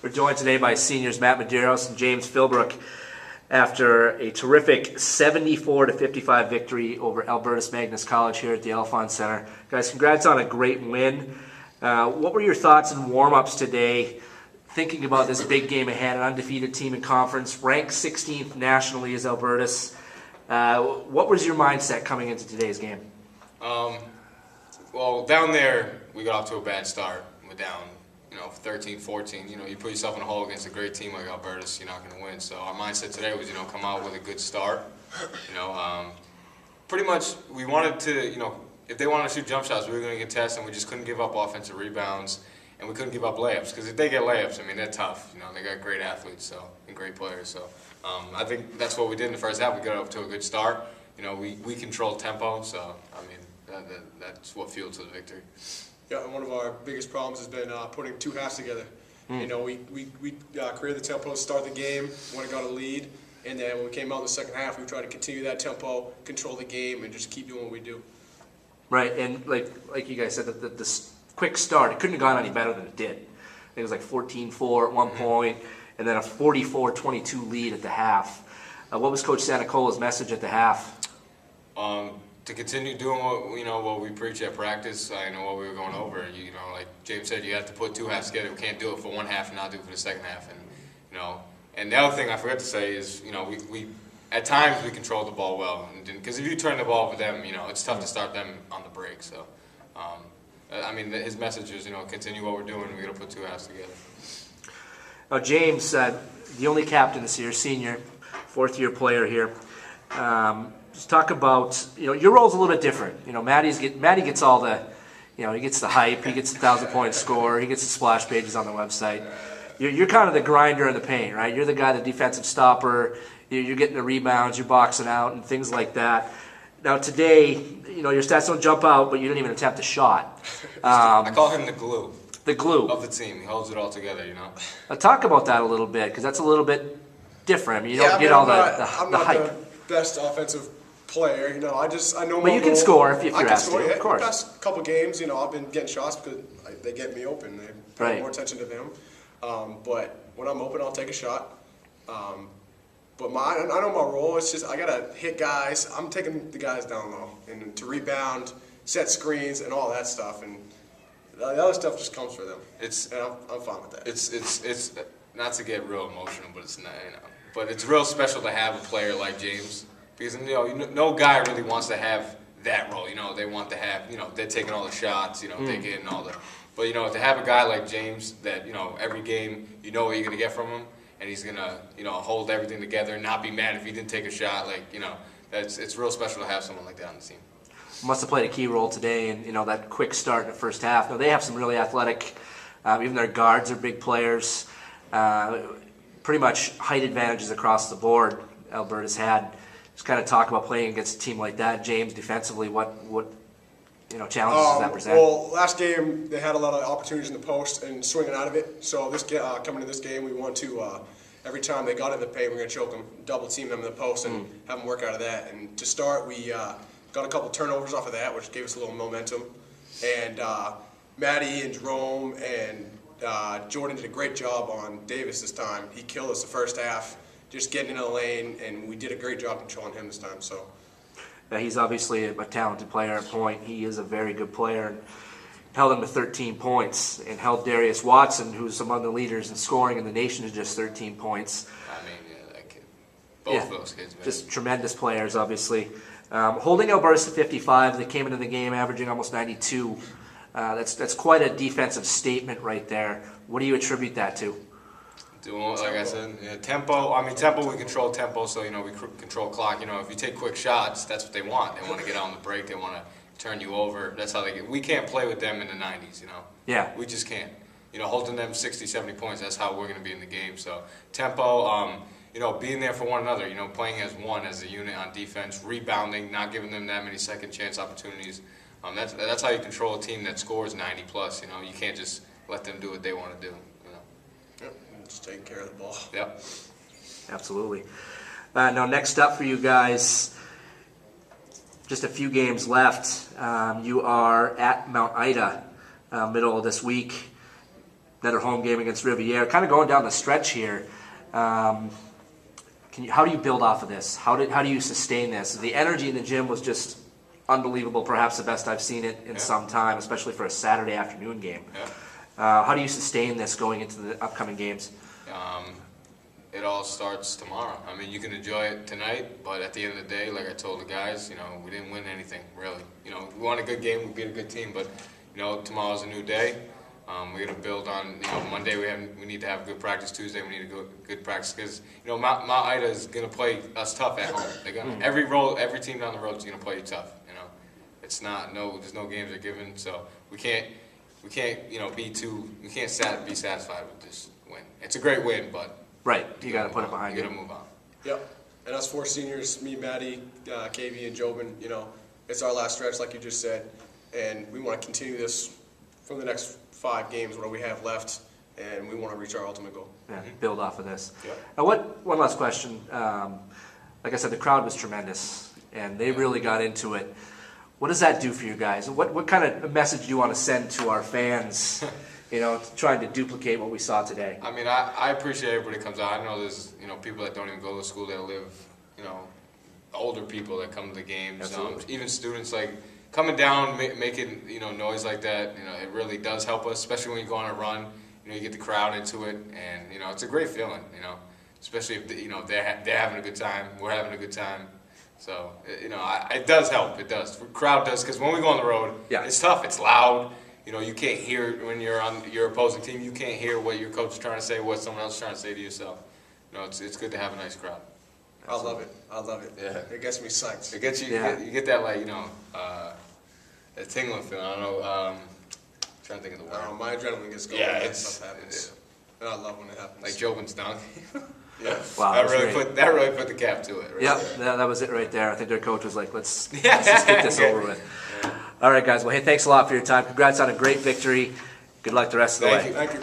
We're joined today by seniors Matt Medeiros and James Philbrook after a terrific 74-55 victory over Albertus Magnus College here at the Alphon Center. Guys, congrats on a great win. What were your thoughts in warm-ups today, thinking about this big game ahead, an undefeated team in conference, ranked 16th nationally as Albertus? What was your mindset coming into today's game? Well, down there, we got off to a bad start. We're down, 13, 14. You put yourself in a hole against a great team like Albertus, you're not going to win. So our mindset today was, come out with a good start. Pretty much we wanted to, if they wanted to shoot jump shots, we were going to get tests, and we just couldn't give up offensive rebounds, and we couldn't give up layups. Because if they get layups, they're tough. They got great athletes and great players. So I think that's what we did in the first half. We got up to a good start. We controlled tempo. So that's what fueled to the victory. Yeah, and one of our biggest problems has been putting two halves together. We created the tempo to start the game when it got a lead, and then when we came out in the second half, we tried to continue that tempo, control the game, and just keep doing what we do. Right, and like you guys said, the quick start, it couldn't have gone any better than it did. It was like 14-4 at one point, and then a 44-22 lead at the half. What was Coach Santacola's message at the half? To continue doing what we preach at practice. What we were going over. Like James said, you have to put two halves together. We can't do it for one half and not do it for the second half. And the other thing I forgot to say is, we at times we control the ball well. Because if you turn the ball over them, it's tough to start them on the break. So, his message is, continue what we're doing. We got to put two halves together. Now, James, the only captain this year, senior, fourth-year player here. Just talk about, your role's a little bit different. Matty gets all the, he gets the hype, he gets the 1,000-point score, he gets the splash pages on the website. You're kind of the grinder in the paint, right? You're the guy, the defensive stopper. You're getting the rebounds, you're boxing out, and things like that. Now today, your stats don't jump out, but you didn't even attempt a shot. I call him the glue. The glue of the team. He holds it all together, Now talk about that a little bit, because that's a little bit different. You don't get all the I'm the not hype. the best offensive player, I know my But you can role. score if you're I can asked score, to, yeah. of course. The past couple games, I've been getting shots because they get me open. They pay more attention to them. But when I'm open, I'll take a shot. But I know my role. It's just I gotta hit guys. I'm taking the guys down low and to rebound, set screens, and all that stuff. And the other stuff just comes for them. And I'm fine with that. It's not to get real emotional, but it's not. But it's real special to have a player like James. Because no guy really wants to have that role. They want to have, they're taking all the shots, they're getting all the. But to have a guy like James that every game what you're gonna get from him, and he's gonna hold everything together and not be mad if he didn't take a shot. It's real special to have someone like that on the team. Must have played a key role today in that quick start in the first half. Now they have some really athletic, even their guards are big players. Pretty much height advantages across the board. Albertus had. Just kind of talk about playing against a team like that. James, defensively, what challenges does that present? Well, last game they had a lot of opportunities in the post and swinging out of it. So this coming to this game, we want to every time they got in the paint, we're going to choke them, double team them in the post, and have them work out of that. And to start, we got a couple turnovers off of that, which gave us a little momentum. And Maddie and Jerome and Jordan did a great job on Davis this time. He killed us the first half, just getting into the lane, and we did a great job controlling him this time. So. He's obviously a talented player at point. He is a very good player. And held him to 13 points and held Darius Watson, who's among the leaders in scoring in the nation, to just 13 points. That kid. Both those kids, man. Just tremendous players, obviously. Holding Albertus to 55, they came into the game averaging almost 92. That's quite a defensive statement right there. What do you attribute that to? Like I said, tempo. Tempo, we control tempo, so, we control clock. If you take quick shots, that's what they want. They want to get on the break. They want to turn you over. That's how they get. We can't play with them in the 90s, Yeah. We just can't. Holding them 60, 70 points, that's how we're going to be in the game. So, tempo, being there for one another, playing as one, as a unit on defense, rebounding, not giving them that many second chance opportunities. That's how you control a team that scores 90 plus. You can't just let them do what they want to do. Just taking care of the ball. Yep. Absolutely. Now, next up for you guys, just a few games left. You are at Mount Ida middle of this week. another home game against Riviere. Kind of going down the stretch here. How do you build off of this? How do you sustain this? The energy in the gym was just unbelievable, perhaps the best I've seen it in some time, especially for a Saturday afternoon game. How do you sustain this going into the upcoming games? It all starts tomorrow. I mean, you can enjoy it tonight, but at the end of the day, like I told the guys, we didn't win anything, really. We won a good game, we beat a good team, but, tomorrow's a new day. We're going to build on, Monday we need to have good practice. Tuesday we need to go good practice because, Mount Ida is going to play us tough at home. They're gonna, every team down the road is going to play you tough, It's not, there's no games are given, so we can't, be satisfied with this win. It's a great win, but right, you got to put it behind you. You got to move on. Yep. And us 4 seniors, me, Maddie, KV, and Jobin, it's our last stretch, like you just said, and we want to continue this for the next 5 games, what we have left, and we want to reach our ultimate goal. Yeah, build off of this. Yep. Now, one last question. Like I said, the crowd was tremendous, and they really got into it. What does that do for you guys? What kind of message do you want to send to our fans, trying to duplicate what we saw today? I mean, I appreciate everybody that comes out. I know there's, people that don't even go to school that live, older people that come to the games. Even students, like, coming down, making, noise like that, it really does help us, especially when you go on a run. You get the crowd into it, and, it's a great feeling, especially if, they're having a good time, we're having a good time. So, it does help. It does. The crowd does, because when we go on the road, it's tough. It's loud. You can't hear when you're on your opposing team. You can't hear what your coach is trying to say, what someone else is trying to say to you. So, it's good to have a nice crowd. I love it. Yeah. It gets me psyched. It gets you. You get that, like, a tingling feeling. I don't know. Trying to think of the word. My adrenaline gets going when that stuff happens. And I love when it happens. Like Jobin's dunk. Yeah. Wow, that really put the cap to it. Right? Yep, that was it right there. I think their coach was like, let's just get this over with. All right, guys. Well, hey, thanks a lot for your time. Congrats on a great victory. Good luck the rest of the way. Thank you.